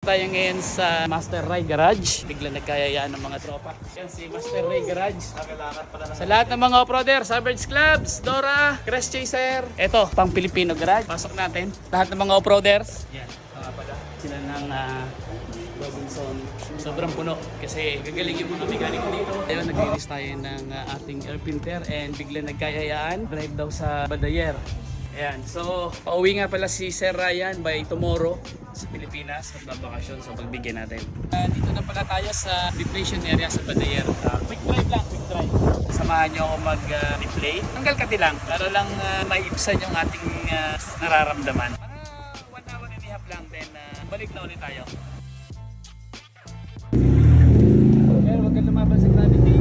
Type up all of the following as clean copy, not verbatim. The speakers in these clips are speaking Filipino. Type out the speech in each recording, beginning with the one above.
tayo ngayon sa Master Ray Garage. Bigla nagkayayaan ng mga tropa. Yan si Master Ray Garage. Sa lahat ng mga off-roader, Savage Clubs, Dora, Crash Chaser. Ito, pang Filipino Garage. Pasok natin. Lahat ng mga off-roaders. Yan, mga pala. Sila ng Robinson. Sobrang puno kasi gagaling yung mga mechanic dito. Ayun, naglinis tayo ng ating air filter and bigla nagkayayaan. Drive daw sa Badayer. Ayan, so pauwi nga pala si Sir Ryan by tomorrow sa Pilipinas. Magbabakasyon, so pagbigyan natin. Dito na pala tayo sa deflation area sa Badayer. Quick drive lang, quick drive. Samahan nyo ako mag-deflate. Tanggal kati lang para lang maiibsan yung ating nararamdaman. Para 1 hour and a half lang, then balik na ulit tayo. Pero wag kang lumaban sa gravity.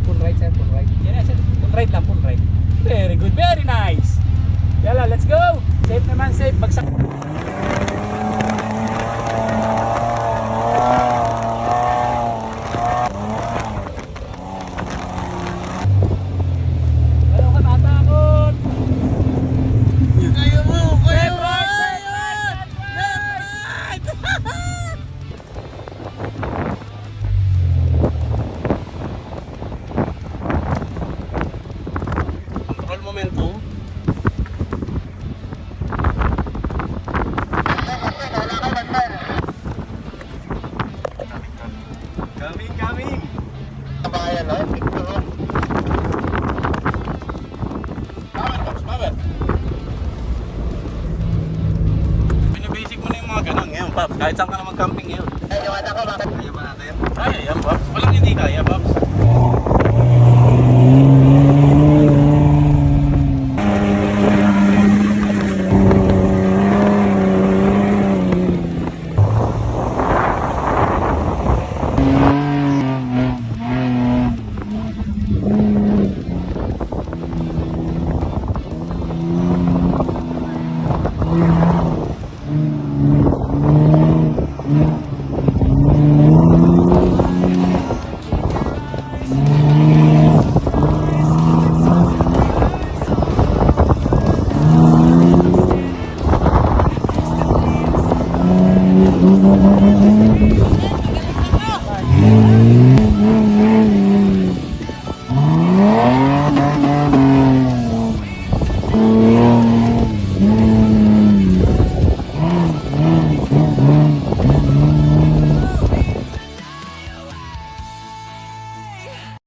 Pull right sir, pull right. Yan sir, pull right lang, pull right. Very good, very nice. Yala, let's go. Safe naman, safe. Bagsak. Ayaw ka natakot. Kayo mo! Safe right, safe right, safe right. Momentum. Coming. Kabayan ha? Power. Binibasic mo na yung mga ganun ngayon, Pap. Kahit saan ka na mag-camping ngayon.